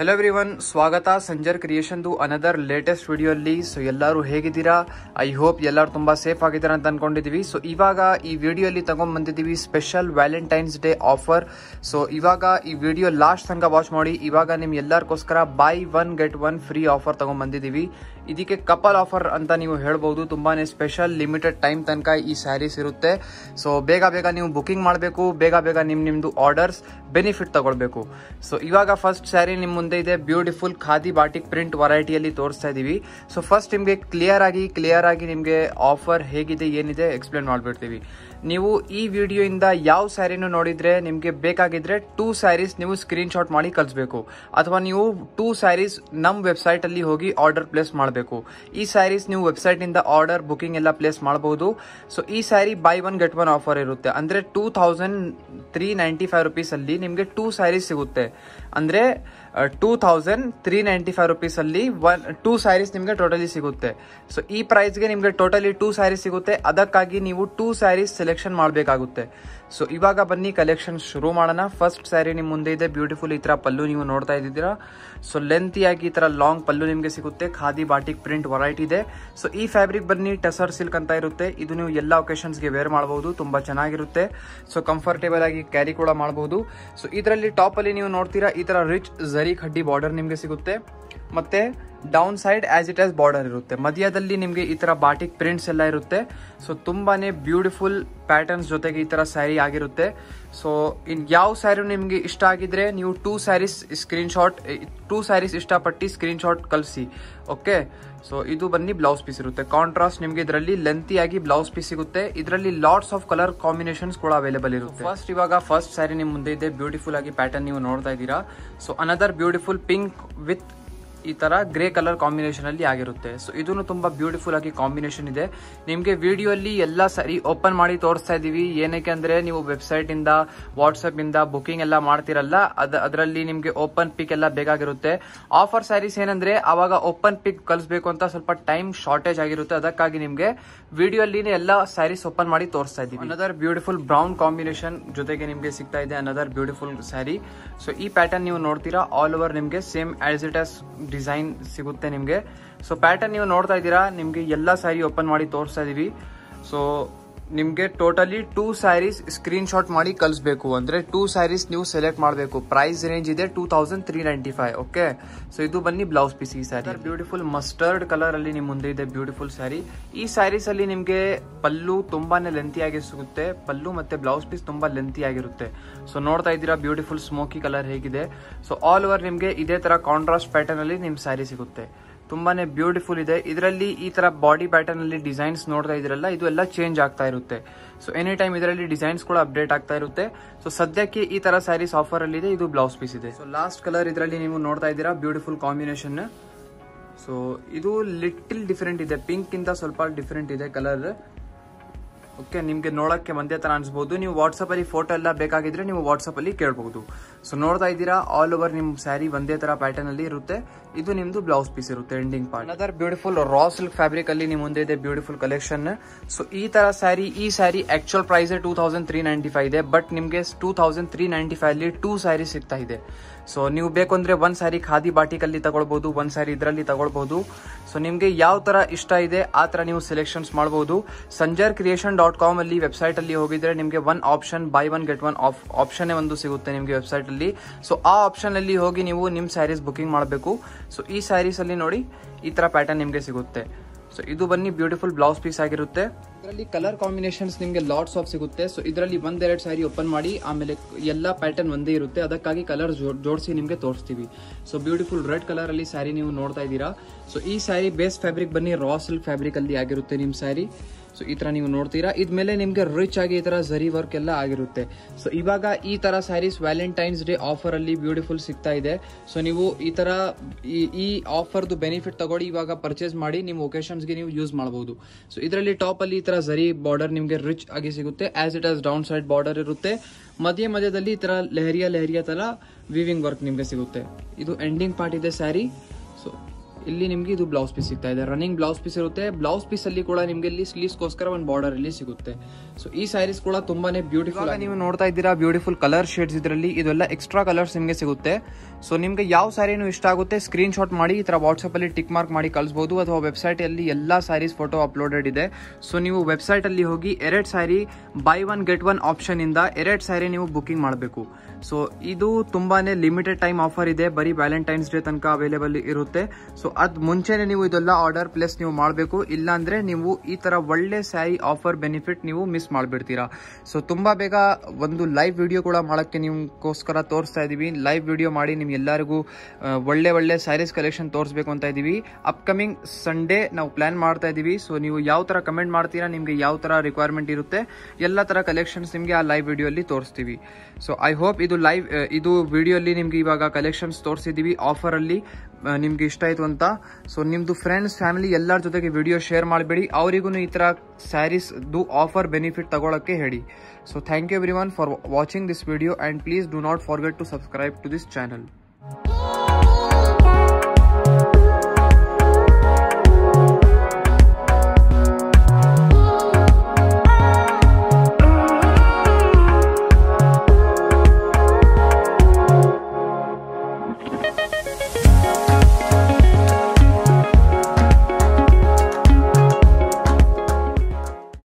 Hello everyone, ಸ್ವಾಗತ Sanjar ಕ್ರಿಯೇಷನ್ದು another latest ವಿಡಿಯೋಲ್ಲಿ. So ಎಲ್ಲರೂ ಹೇಗಿದ್ದೀರಾ? ಐ ಹೋಪ್ ಎಲ್ಲರೂ ತುಂಬ ಸೇಫ್ ಆಗಿದ್ದೀರಾ ಅಂತ ಅನ್ಕೊಂಡಿದ್ದೀವಿ. ಸೊ ಇವಾಗ ಈ ವಿಡಿಯೋಲಿ ತಗೊಂಡ್ಬಂದಿದ್ದೀವಿ special Valentine's day offer. So ಇವಾಗ ಈ ವಿಡಿಯೋ ಲಾಸ್ಟ್ ತನಕ ವಾಚ್ ಮಾಡಿ. ಇವಾಗ ನಿಮ್ ಎಲ್ಲರಿಗೋಸ್ಕರ buy one get one free offer ತಗೊಂಡ್ಬಂದಿದ್ದೀವಿ. ಇದಕ್ಕೆ ಕಪಲ್ ಆಫರ್ ಅಂತ ನೀವು ಹೇಳ್ಬೋದು. ತುಂಬಾನೇ ಸ್ಪೆಷಲ್ ಲಿಮಿಟೆಡ್ ಟೈಮ್ ತನಕ ಈ ಸ್ಯಾರೀಸ್ ಇರುತ್ತೆ. ಸೊ ಬೇಗ ಬೇಗ ನೀವು ಬುಕಿಂಗ್ ಮಾಡಬೇಕು, ಬೇಗ ಬೇಗ ನಿಮ್ದು ಆರ್ಡರ್ಸ್ ಬೆನಿಫಿಟ್ ತಗೊಳ್ಬೇಕು. ಸೊ ಇವಾಗ ಫಸ್ಟ್ ಸ್ಯಾರಿ ನಿಮ್ ಮುಂದೆ ಇದೆ. ಬ್ಯೂಟಿಫುಲ್ ಖಾದಿ ಬಾಟಿಕ್ ಪ್ರಿಂಟ್ ವೆರೈಟಿಯಲ್ಲಿ ತೋರಿಸ್ತಾ ಇದೀವಿ. ಸೊ ಫಸ್ಟ್ ನಿಮ್ಗೆ ಕ್ಲಿಯರ್ ಆಗಿ ನಿಮ್ಗೆ ಆಫರ್ ಹೇಗಿದೆ ಏನಿದೆ ಎಕ್ಸ್ಪ್ಲೇನ್ ಮಾಡ್ಬಿಡ್ತೀವಿ. ನೀವು ಈ ವಿಡಿಯೋ ಇಂದ ಯಾವ ಸ್ಯಾರಿನೂ ನೋಡಿದ್ರೆ ನಿಮ್ಗೆ ಬೇಕಾಗಿದ್ರೆ 2 ಸ್ಯಾರೀಸ್ ನೀವು ಸ್ಕ್ರೀನ್ ಶಾಟ್ ಮಾಡಿ ಕಳಿಸ್ಬೇಕು, ಅಥವಾ ನೀವು 2 ಸ್ಯಾರೀಸ್ ನಮ್ ವೆಬ್ಸೈಟ್ ಅಲ್ಲಿ ಹೋಗಿ ಆರ್ಡರ್ ಪ್ಲೇಸ್ ಮಾಡಬೇಕು. ಈ ಸ್ಯಾರೀಸ್ ನೀವು ವೆಬ್ಸೈಟ್ ಇಂದ ಆರ್ಡರ್ ಬುಕಿಂಗ್ ಎಲ್ಲ ಪ್ಲೇಸ್ ಮಾಡಬಹುದು. ಸೊ ಈ sari by one get one offer ಇರುತ್ತೆ. ಅಂದ್ರೆ 2395 ರುಪೀಸ್ ಅಲ್ಲಿ ನಿಮ್ಗೆ 2 ಸ್ಯಾರೀಸ್ ಸಿಗುತ್ತೆ. ಅಂದ್ರೆ 2395 ರುಪೀಸ್ ಅಲ್ಲಿ 2 ಸ್ಯಾರೀಸ್ ನಿಮ್ಗೆ ಟೋಟಲಿ ಸಿಗುತ್ತೆ. ಸೊ ಈ ಪ್ರೈಸ್ಗೆ ನಿಮ್ಗೆ ಟೋಟಲಿ 2 ಸ್ಯಾರೀಸ್ ಸಿಗುತ್ತೆ. ಅದಕ್ಕಾಗಿ ನೀವು 2 ಸ್ಯಾರೀಸ್ ಸೆಲೆಕ್ಷನ್ ಮಾಡಬೇಕಾಗುತ್ತೆ. ಸೊ ಇವಾಗ ಬನ್ನಿ ಕಲೆಕ್ಷನ್ ಶುರು ಮಾಡೋಣ. ಫಸ್ಟ್ ಸ್ಯಾರಿ ನಿಮ್ ಮುಂದೆ ಇದೆ. ಬ್ಯೂಟಿಫುಲ್ ಈ ತರ ಪಲ್ಲು ನೀವು ನೋಡ್ತಾ ಇದ್ದೀರಾ. ಸೊ ಲೆಂತಿಯಾಗಿ ಈ ತರ ಲಾಂಗ್ ಪಲ್ಲು ನಿಮ್ಗೆ ಸಿಗುತ್ತೆ. ಖಾದಿ ಬಾಟಿಕ್ ಪ್ರಿಂಟ್ ವೆರೈಟಿ ಇದೆ. ಸೊ ಈ ಫ್ಯಾಬ್ರಿಕ್ ಬನ್ನಿ ಟಸರ್ ಸಿಲ್ಕ್ ಅಂತ ಇರುತ್ತೆ. ಇದು ನೀವು ಎಲ್ಲ ಒಕೇಶನ್ಸ್ಗೆ ವೇರ್ ಮಾಡಬಹುದು. ತುಂಬಾ ಚೆನ್ನಾಗಿರುತ್ತೆ. ಸೊ ಕಂಫರ್ಟೇಬಲ್ ಆಗಿ ಕ್ಯಾರಿ ಕೂಡ ಮಾಡಬಹುದು. ಸೊ ಇದರಲ್ಲಿ ಟಾಪ್ ಅಲ್ಲಿ ನೀವು ನೋಡ್ತೀರಾ ಈ ತರ ರಿಚ್ ಜರಿ ಖಡ್ಡಿ ಬಾರ್ಡರ್ ನಿಮ್ಗೆ ಸಿಗುತ್ತೆ. ಮತ್ತೆ down side as it as border ಇರುತ್ತೆ. ಮಧ್ಯದಲ್ಲಿ ನಿಮ್ಗೆ ಈ ತರ ಬಾಟಿಕ್ ಪ್ರಿಂಟ್ಸ್ ಎಲ್ಲ ಇರುತ್ತೆ. ಸೊ ತುಂಬಾನೇ ಬ್ಯೂಟಿಫುಲ್ ಪ್ಯಾಟರ್ನ್ಸ್ ಜೊತೆಗೆ ಈ ತರ ಸ್ಯಾರಿ ಆಗಿರುತ್ತೆ. ಸೊ ಯಾವ ಸ್ಯಾರಿ ನಿಮ್ಗೆ ಇಷ್ಟ ಆಗಿದ್ರೆ ನೀವು 2 ಸ್ಯಾರೀಸ್ ಇಷ್ಟಪಟ್ಟು ಸ್ಕ್ರೀನ್ ಶಾಟ್ ಕಳಿಸಿ. ಓಕೆ. ಸೊ ಇದು ಬನ್ನಿ ಬ್ಲೌಸ್ ಪೀಸ್ ಇರುತ್ತೆ. ಕಾಂಟ್ರಾಸ್ಟ್ ನಿಮ್ಗೆ ಇದರಲ್ಲಿ ಲೆಂತಿಯಾಗಿ ಬ್ಲೌಸ್ ಪೀಸ್ ಸಿಗುತ್ತೆ. ಇದರಲ್ಲಿ ಲಾಟ್ಸ್ ಆಫ್ ಕಲರ್ ಕಾಂಬಿನೇಷನ್ಸ್ ಕೂಡ ಅವೈಲೇಬಲ್ ಇರುತ್ತೆ. ಫಸ್ಟ್ ಸ್ಯಾರಿ ನಿಮ್ ಮುಂದೆ ಇದೆ. ಬ್ಯೂಟಿಫುಲ್ ಆಗಿ ಪ್ಯಾಟರ್ನ್ ನೀವು ನೋಡ್ತಾ ಇದ್ದೀರಾ. So another beautiful pink with ಈ ತರ ಗ್ರೇ ಕಲರ್ ಕಾಂಬಿನೇಷನ್ ಅಲ್ಲಿ ಆಗಿರುತ್ತೆ. ಸೊ ಇದನ್ನು ತುಂಬಾ ಬ್ಯೂಟಿಫುಲ್ ಆಗಿ ಕಾಂಬಿನೇಷನ್ ಇದೆ. ನಿಮ್ಗೆ ವಿಡಿಯೋ ಅಲ್ಲಿ ಎಲ್ಲಾ ಸಾರಿ ಓಪನ್ ಮಾಡಿ ತೋರಿಸ್ತಾ ಇದೀವಿ. ಏನಕ್ಕೆ ಅಂದ್ರೆ ನೀವು ವೆಬ್ಸೈಟ್ ಇಂದ ವಾಟ್ಸ್ಆಪ್ ಇಂದ ಬುಕಿಂಗ್ ಎಲ್ಲ ಮಾಡ್ತಿರಲ್ಲ, ಅದರಲ್ಲಿ ನಿಮ್ಗೆ ಓಪನ್ ಪಿಕ್ ಎಲ್ಲ ಬೇಕಾಗಿರುತ್ತೆ. ಆಫರ್ ಸ್ಯಾರೀಸ್ ಏನಂದ್ರೆ ಅವಾಗ ಓಪನ್ ಪಿಕ್ ಕಳಿಸ್ಬೇಕು ಅಂತ ಸ್ವಲ್ಪ ಟೈಮ್ ಶಾರ್ಟೇಜ್ ಆಗಿರುತ್ತೆ. ಅದಕ್ಕಾಗಿ ನಿಮ್ಗೆ ವಿಡಿಯೋ ಅಲ್ಲಿ ಎಲ್ಲ ಸ್ಯಾರೀಸ್ ಓಪನ್ ಮಾಡಿ ತೋರಿಸ್ತಾ ಇದೀವಿ. ಅನದರ್ ಬ್ಯೂಟಿಫುಲ್ ಬ್ರೌನ್ ಕಾಂಬಿನೇಷನ್ ಜೊತೆಗೆ ನಿಮ್ಗೆ ಸಿಗ್ತಾ ಇದೆ ಅನದರ್ ಬ್ಯೂಟಿಫುಲ್ ಸ್ಯಾರಿ. ಸೊ ಈ ಪ್ಯಾಟರ್ನ್ ನೀವು ನೋಡ್ತೀರಾ ಆಲ್ ಓವರ್ ನಿಮ್ಗೆ same as it as design ಸಿಗುತ್ತೆ ನಿಮ್ಗೆ. ಸೊ ಪ್ಯಾಟರ್ನ್ ನೀವು ನೋಡ್ತಾ ಇದ್ದೀರಾ. ನಿಮ್ಗೆ ಎಲ್ಲಾ ಸ್ಯಾರಿ ಓಪನ್ ಮಾಡಿ ತೋರಿಸ್ತಾ ಇದೀವಿ. ಸೊ ನಿಮ್ಗೆ ಟೋಟಲಿ 2 ಸ್ಯಾರೀಸ್ ಸ್ಕ್ರೀನ್ ಶಾಟ್ ಮಾಡಿ ಕಳಿಸ್ಬೇಕು. ಅಂದ್ರೆ 2 ಸ್ಯಾರೀಸ್ ನೀವು ಸೆಲೆಕ್ಟ್ ಮಾಡಬೇಕು. ಪ್ರೈಸ್ ರೇಂಜ್ ಇದೆ 2395. ಓಕೆ. ಸೊ ಇದು ಬನ್ನಿ ಬ್ಲೌಸ್ ಪೀಸ್. ಈ ಸ್ಯಾರಿ ಬ್ಯೂಟಿಫುಲ್ ಮಸ್ಟರ್ಡ್ ಕಲರ್ ಅಲ್ಲಿ ನಿಮ್ ಮುಂದೆ ಇದೆ ಬ್ಯೂಟಿಫುಲ್ ಸ್ಯಾರಿ. ಈ ಸ್ಯಾರೀಸ್ ಅಲ್ಲಿ ನಿಮ್ಗೆ ಪಲ್ಲು ತುಂಬಾನೇ ಲೆಂತಿ ಆಗಿ ಸಿಗುತ್ತೆ. ಪಲ್ಲು ಮತ್ತೆ ಬ್ಲೌಸ್ ಪೀಸ್ ತುಂಬಾ ಲೆಂತಿ ಆಗಿರುತ್ತೆ. ಸೊ ನೋಡ್ತಾ ಇದ್ದೀರಾ ಬ್ಯೂಟಿಫುಲ್ ಸ್ಮೋಕಿ ಕಲರ್ ಹೇಗಿದೆ. ಸೊ ಆಲ್ ಓವರ್ ನಿಮ್ಗೆ ಇದೇ ತರ ಕಾಂಟ್ರಾಸ್ಟ್ ಪ್ಯಾಟರ್ನ್ ಅಲ್ಲಿ ನಿಮ್ ಸ್ಯಾರಿ ಸಿಗುತ್ತೆ. ತುಂಬಾನೇ ಬ್ಯೂಟಿಫುಲ್ ಇದೆ. ಇದರಲ್ಲಿ ಈ ತರ ಬಾಡಿ ಪ್ಯಾಟರ್ನ್ ಅಲ್ಲಿ ಡಿಸೈನ್ಸ್ ನೋಡ್ತಾ ಇದ್ರಲ್ಲ, ಇದು ಎಲ್ಲ ಚೇಂಜ್ ಆಗ್ತಾ ಇರುತ್ತೆ. ಸೊ ಎನಿ ಟೈಮ್ ಇದರಲ್ಲಿ ಡಿಸೈನ್ಸ್ ಕೂಡ ಅಪ್ಡೇಟ್ ಆಗ್ತಾ ಇರುತ್ತೆ. ಸೊ ಸದ್ಯಕ್ಕೆ ಈ ತರ ಸ್ಯಾರೀಸ್ ಆಫರ್ ಅಲ್ಲಿ ಇದೆ. ಇದು ಬ್ಲೌಸ್ ಪೀಸ್ ಇದೆ. ಸೊ ಲಾಸ್ಟ್ ಕಲರ್ ಇದರಲ್ಲಿ ನೀವು ನೋಡ್ತಾ ಇದ್ದೀರಾ ಬ್ಯೂಟಿಫುಲ್ ಕಾಂಬಿನೇಷನ್. ಸೊ ಇದು ಲಿಟಲ್ ಡಿಫರೆಂಟ್ ಇದೆ. ಪಿಂಕ್ ಇಂದ ಸ್ವಲ್ಪ ಡಿಫರೆಂಟ್ ಇದೆ ಕಲರ್. ಓಕೆ. ನಿಮ್ಗೆ ನೋಡಕ್ಕೆ ಒಂದೇ ತರ ಅನ್ಸಬಹುದು. ನೀವು ವಾಟ್ಸ್ಆಪ್ ಅಲ್ಲಿ ಫೋಟೋ ಎಲ್ಲ ಬೇಕಾಗಿದ್ರೆ ನೀವು ವಾಟ್ಸ್ಆಪ್ ಅಲ್ಲಿ ಕೇಳಬಹುದು. ಸೊ ನೋಡ್ತಾ ಇದ್ದೀರಾ ಆಲ್ ಓವರ್ ನಿಮ್ ಸ್ಯಾರಿ ಒಂದೇ ತರ ಪ್ಯಾಟರ್ನ್ ಅಲ್ಲಿ ಇರುತ್ತೆ. ಇದು ನಿಮ್ದು ಬ್ಲೌಸ್ ಪೀಸ್ ಇರುತ್ತೆ ending part. Another beautiful raw silk fabric ಅಲ್ಲಿ ನಿಮ್ ಮುಂದೆ ಇದೆ ಬ್ಯೂಟಿಫುಲ್ ಕಲೆಕ್ಷನ್. ಸೊ ಈ ತರ ಸ್ಯಾರಿ, ಈ ಸ್ಯಾರಿ ಆಕ್ಚುಯಲ್ ಪ್ರೈಸ್ 2395 ಇದೆ. ಬಟ್ ನಿಮ್ಗೆ 2395 ಅಲ್ಲಿ 2 ಸ್ಯಾರಿ ಸಿಗ್ತಾ ಇದೆ. ಸೊ ನೀವು ಬೇಕು ಅಂದ್ರೆ 1 ಸ್ಯಾರಿ ಖಾದಿ ಬಾಟಿಕ್ ಅಲ್ಲಿ ತಗೊಳ್ಬಹುದು, 1 ಸ್ಯಾರಿ ಇದರಲ್ಲಿ ತಗೊಳ್ಬಹುದು. ಸೊ ನಿಮ್ಗೆ ಯಾವ ತರ ಇಷ್ಟ ಇದೆ ಆ ತರ ನೀವು ಸೆಲೆಕ್ಷನ್ಸ್ ಮಾಡಬಹುದು. sanjarcreation.com ಅಲ್ಲಿ ವೆಬ್ಸೈಟ್ ಅಲ್ಲಿ ಹೋಗಿದ್ರೆ ನಿಮ್ಗೆ one option by one get one option ಒಂದು ಸಿಗುತ್ತೆ ನಿಮ್ಗೆ ವೆಬ್ಸೈಟ್ ಅಲ್ಲಿ. ಸೊ ಆ ಆಪ್ಷನ್ ಅಲ್ಲಿ ಹೋಗಿ ನೀವು ನಿಮ್ ಸ್ಯಾರೀಸ್ ಬುಕಿಂಗ್ ಮಾಡಬೇಕು. ಸೊ ಈ ಸ್ಯಾರೀಸ್ ಅಲ್ಲಿ ನೋಡಿ ಈ ತರ ಪ್ಯಾಟರ್ನ್ ನಿಮ್ಗೆ ಸಿಗುತ್ತೆ. ಸೊ ಇದು ಬನ್ನಿ ಬ್ಯೂಟಿಫುಲ್ ಬ್ಲೌಸ್ ಪೀಸ್ ಆಗಿರುತ್ತೆ. ಇದರಲ್ಲಿ ಕಲರ್ ಕಾಂಬಿನೇಷನ್ಸ್ ನಿಮ್ಗೆ ಲಾಟ್ಸ್ ಆಫ್ ಸಿಗುತ್ತೆ. ಸೊ ಇದರಲ್ಲಿ 1-2 ಸ್ಯಾರಿ ಓಪನ್ ಮಾಡಿ ಆಮೇಲೆ ಎಲ್ಲಾ ಪ್ಯಾಟರ್ನ್ ಒಂದೇ ಇರುತ್ತೆ. ಅದಕ್ಕಾಗಿ ಕಲರ್ ಜೋಡಿಸಿ ನಿಮ್ಗೆ ತೋರಿಸ್ತೀವಿ. ಸೊ ಬ್ಯೂಟಿಫುಲ್ ರೆಡ್ ಕಲರ್ ಅಲ್ಲಿ ಸ್ಯಾರಿ ನೀವು ನೋಡ್ತಾ ಇದ್ದೀರಾ. ಸೊ ಈ ಸ್ಯಾರಿ ಬೇಸ್ ಫ್ಯಾಬ್ರಿಕ್ ಬನ್ನಿ ರಾ ಸಿಲ್ಕ್ ಫ್ಯಾಬ್ರಿಕ್ ಅಲ್ಲಿ ಆಗಿರುತ್ತೆ ನಿಮ್ ಸ್ಯಾರಿ. ಸೊ ಈ ತರ ನೀವು ನೋಡ್ತೀರಾ. ಇದ್ಮೇಲೆ ನಿಮ್ಗೆ ರಿಚ್ ಆಗಿ ಈ ತರ ಜರಿ ವರ್ಕ್ ಎಲ್ಲ ಆಗಿರುತ್ತೆ. ಸೊ ಇವಾಗ ಈ ತರ ಸ್ಯಾರೀಸ್ ವ್ಯಾಲೆಂಟೈನ್ಸ್ ಡೇ ಆಫರ್ ಅಲ್ಲಿ ಬ್ಯೂಟಿಫುಲ್ ಸಿಗ್ತಾ ಇದೆ. ಸೊ ನೀವು ಈ ತರ ಈ ಆಫರ್ದು ಬೆನಿಫಿಟ್ ತಗೊಳ್ಳಿ. ಇವಾಗ ಪರ್ಚೇಸ್ ಮಾಡಿ ನಿಮ್ಮ ಒಕೇಶನ್ಸ್ ಗೆ ನೀವು ಯೂಸ್ ಮಾಡಬಹುದು. ಸೊ ಇದರಲ್ಲಿ ಟಾಪ್ ಅಲ್ಲಿ ಈ ತರ ಜರಿ ಬಾರ್ಡರ್ ನಿಮ್ಗೆ ರಿಚ್ ಆಗಿ ಸಿಗುತ್ತೆ. As it as down side border ಇರುತ್ತೆ. ಮಧ್ಯದಲ್ಲಿ ಈ ತರ ಲೆಹರಿಯಾ ತರ ವಿವಿಂಗ್ ವರ್ಕ್ ನಿಮ್ಗೆ ಸಿಗುತ್ತೆ. ಇದು ಎಂಡಿಂಗ್ ಪಾರ್ಟ್ ಇದೆ ಸ್ಯಾರಿ. ಸೊ ಇಲ್ಲಿ ನಿಮ್ಗೆ ಇದು ಬ್ಲೌಸ್ ಪೀಸ್ ಸಿಗ್ತಾ ಇದೆ. ರನ್ನಿಂಗ್ ಬ್ಲೌಸ್ ಪೀಸ್ ಇರುತ್ತೆ. ಬ್ಲೌಸ್ ಪೀಸ್ ಅಲ್ಲಿ ಕೂಡ ನಿಮ್ಗೆ ಇಲ್ಲಿ ಸ್ಲೀವ್ಸ್ಗೋಸ್ಕರ ಒಂದು ಬಾರ್ಡರ್ ಇಲ್ಲಿ ಸಿಗುತ್ತೆ. ಸೊ ಈ ಸ್ಯಾರೀಸ್ ಕೂಡ ತುಂಬಾನೇ ಬ್ಯೂಟಿಫುಲ್. ನೀವು ನೋಡ್ತಾ ಇದ್ದೀರಾ ಬ್ಯೂಟಿಫುಲ್ ಕಲರ್ ಶೇಡ್ಸ್ ಇದರಲ್ಲಿ. ಇದೆಲ್ಲ ಎಕ್ಸ್ಟ್ರಾ ಕಲರ್ಸ್ ನಿಮಗೆ ಸಿಗುತ್ತೆ. ಸೊ ನಿಮ್ಗೆ ಯಾವ ಸ್ಯಾರಿನೂ ಇಷ್ಟ ಆಗುತ್ತೆ ಸ್ಕ್ರೀನ್ ಶಾಟ್ ಮಾಡಿ ಈ ತರ ವಾಟ್ಸ್ಆಪ್ ಅಲ್ಲಿ ಟಿಕ್ ಮಾರ್ಕ್ ಮಾಡಿ ಕಳಿಸಬಹುದು, ಅಥವಾ ವೆಬ್ಸೈಟ್ ಅಲ್ಲಿ ಎಲ್ಲಾ ಸ್ಯಾರೀಸ್ ಫೋಟೋ ಅಪ್ಲೋಡೆಡ್ ಇದೆ. ಸೊ ನೀವು ವೆಬ್ಸೈಟ್ ಅಲ್ಲಿ ಹೋಗಿ 2 ಸ್ಯಾರಿ ಬೈ 1 get 1 ಆಪ್ಷನ್ ಇಂದ 2 ಸ್ಯಾರಿ ನೀವು ಬುಕಿಂಗ್ ಮಾಡಬೇಕು. ಸೊ ಇದು ತುಂಬಾನೇ ಲಿಮಿಟೆಡ್ ಟೈಮ್ ಆಫರ್ ಇದೆ, ಬರೀ ವ್ಯಾಲೆಂಟೈನ್ಸ್ ಡೇ ತನಕ ಅವೈಲೇಬಲ್ ಇರುತ್ತೆ. ಸೊ ಅದ್ ಮುಂಚೆನೆ ನೀವು ಇದೆಲ್ಲ ಆರ್ಡರ್ ಪ್ಲೇಸ್ ನೀವು ಮಾಡಬೇಕು, ಇಲ್ಲಾಂದ್ರೆ ನೀವು ಈ ತರ ಒಳ್ಳೆ ಸ್ಯಾರಿ ಆಫರ್ ಬೆನಿಫಿಟ್ ನೀವು ಮಿಸ್ ಮಾಡ್ಬಿಡ್ತೀರಾ. ಸೊ ತುಂಬಾ ಬೇಗ ಒಂದು ಲೈವ್ ವಿಡಿಯೋ ಕೂಡ ಮಾಡಕ್ಕೆ ನಿಮ್ಗೋಸ್ಕರ ತೋರಿಸ್ತಾ ಇದೀವಿ. ಲೈವ್ ವಿಡಿಯೋ ಮಾಡಿ ನಿಮ್ಗೆ ಎಲ್ಲರಿಗೂ ಒಳ್ಳೆ ಸ್ಯಾರೀಸ್ ಕಲೆಕ್ಷನ್ ತೋರಿಸಬೇಕು ಅಂತ ಇದೀವಿ. ಅಪ್ಕಮಿಂಗ್ ಸಂಡೇ ನಾವು ಪ್ಲಾನ್ ಮಾಡ್ತಾ ಇದೀವಿ. ಸೊ ನೀವು ಯಾವ ತರ ಕಮೆಂಟ್ ಮಾಡ್ತೀರಾ, ನಿಮ್ಗೆ ಯಾವ ತರ ರಿಕ್ವೈರ್ಮೆಂಟ್ ಇರುತ್ತೆ, ಎಲ್ಲ ತರ ಕಲೆಕ್ಷನ್ಸ್ ನಿಮ್ಗೆ ಆ ಲೈವ್ ವಿಡಿಯೋ ಅಲ್ಲಿ ತೋರಿಸ್ತೀವಿ. ಸೊ ಐ ಹೋಪ್ ಇದು ವಿಡಿಯೋ ಅಲ್ಲಿ ನಿಮ್ಗೆ ಇವಾಗ ಕಲೆಕ್ಷನ್ಸ್ ತೋರಿಸಿದೀವಿ ಆಫರ್ ಅಲ್ಲಿ, ನಿಮ್ಗೆ ಇಷ್ಟ ಆಯ್ತು ಅಂತ. ಸೊ ನಿಮ್ದು ಫ್ರೆಂಡ್ಸ್ ಫ್ಯಾಮಿಲಿ ಎಲ್ಲರ ಜೊತೆಗೆ ವಿಡಿಯೋ ಶೇರ್ ಮಾಡಬೇಡಿ, ಅವರಿಗೂ ಈ ತರ ಸ್ಯಾರೀಸ್ ಆಫರ್ ಬೆನಿಫಿಟ್ ತಗೊಳಕ್ಕೆ ಹೇಳಿ. So thank you everyone for watching this video, and please do not forget to subscribe to this channel.